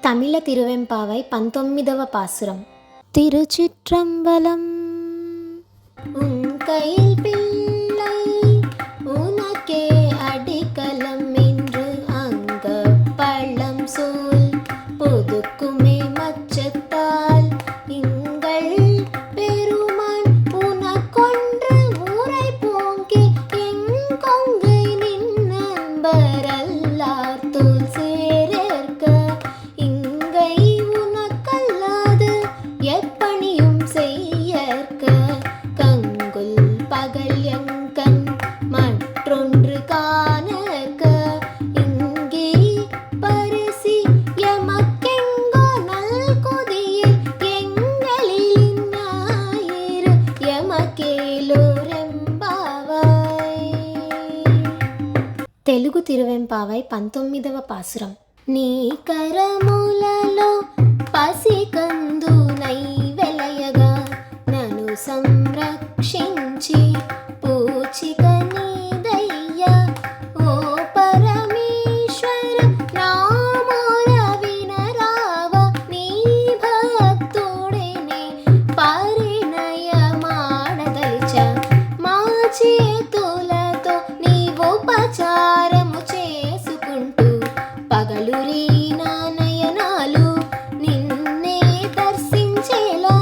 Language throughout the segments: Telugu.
தமிழ திருவெம்பாவை 19వ பாசுரம். திருச்சிற்றம்பலம். உன் கையில் பிள்ளை உனக்கே அடிக்கலம் என்று அங்க பள்ளம் சூழ் புதுக்குமே மச்சத்தால் இங்கள் பெருமான் உனக்கொன்று ஊரை போங்கி எங்கொங்கை நின்னன்பரல்லார் தூள் சேரேற்க இங்கை உனக்கல்லாது எப்பணியும் செய்யற்க கங்குல் பகல் எங்கண் மற்றொன்று காணற்க இங்கே பரிசி எமக்கெங்கோ நல் கொதியில் எங்களில் ஞாயிறு ఎమకేలోరెంబావాయ్. తెలుగు తిరువెంపావై 19వ పాసురం. నీ కరములలో పసికందు నై వెలయగా నన్ను సంరక్షించి పూచిక నీదయ్య ఓ పరమేశ్వర నామోర వినరావ నీ భక్తుడిని పరిణయమాడదలిచ మా చేతులతో నీవుపచారము చేసుకుంటూ పగలురీ నా నయనాలు నిన్నే దర్శించేలా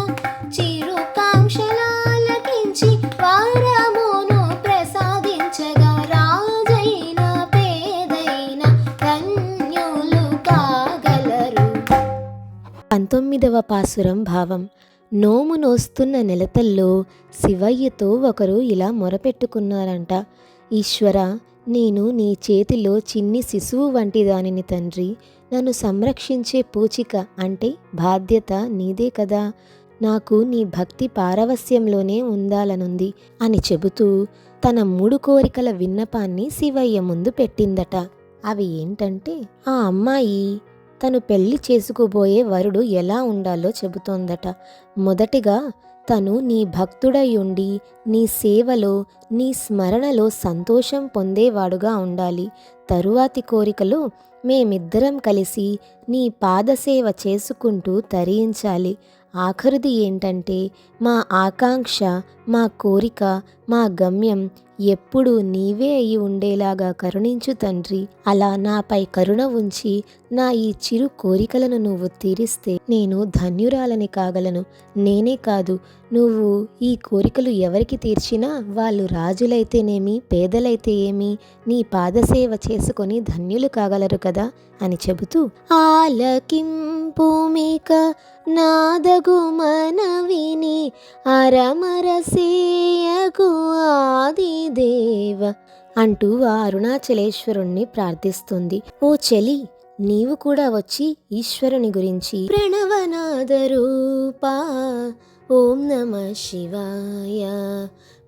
చిరుకాంక్షలాలకించి వారమును ప్రసాదించగా రాజైన పేదైన ధన్యులు కాగలరు. 19వ పాసురం భావం. నోము నోస్తున్న నెలతల్లో శివయ్యతో ఒకరు ఇలా మొరపెట్టుకున్నారంట. ఈశ్వర, నేను నీ చేతిలో చిన్ని శిశువు వంటి దానిని తండ్రి. నన్ను సంరక్షించే పూచిక అంటే బాధ్యత నీదే కదా. నాకు నీ భక్తి పారవస్యంలోనే ఉండాలనుంది అని చెబుతూ తన 3 కోరికల విన్నపాన్ని శివయ్య ముందు పెట్టిందట. అవి ఏంటంటే, ఆ అమ్మాయి తను పెళ్లి చేసుకోబోయే వరుడు ఎలా ఉండాలో చెబుతోందట. మొదటిగా తను నీ భక్తుడయుండి నీ సేవలో నీ స్మరణలో సంతోషం పొందేవాడుగా ఉండాలి. తరువాతి కోరికలో మేమిద్దరం కలిసి నీ పాదసేవ చేసుకుంటూ తరించాలి. ఆఖరిది ఏంటంటే, మా ఆకాంక్ష, మా కోరిక, మా గమ్యం ఎప్పుడూ నీవే అయి ఉండేలాగా కరుణించు తండ్రి. అలా నాపై కరుణ ఉంచి నా ఈ చిరు కోరికలను నువ్వు తీరిస్తే నేను ధన్యురాలని కాగలను. నేనే కాదు, నువ్వు ఈ కోరికలు ఎవరికి తీర్చినా వాళ్ళు రాజులైతేనేమి పేదలైతే ఏమి నీ పాదసేవ చేసుకొని ధన్యులు కాగలరు కదా అని చెబుతూ ఆలకింపుమిక నాదగు మనవిని అరమరసేయకు ఆదిదేవ అంటూ ఆ అరుణాచలేశ్వరుణ్ణి ప్రార్థిస్తుంది. ఓ చెలి, నీవు కూడా వచ్చి ఈశ్వరుని గురించి ప్రణవనాద రూపా ఓం నమ శివాయ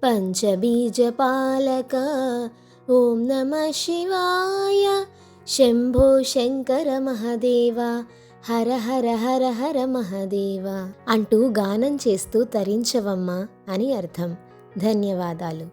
పంచబీజ పాలక ఓం నమ శివాయ శంభో శంకర మహదేవ హర హర హర హర మహదేవ అంటూ గానం చేస్తూ తరించవమ్మా అని అర్థం. ధన్యవాదాలు.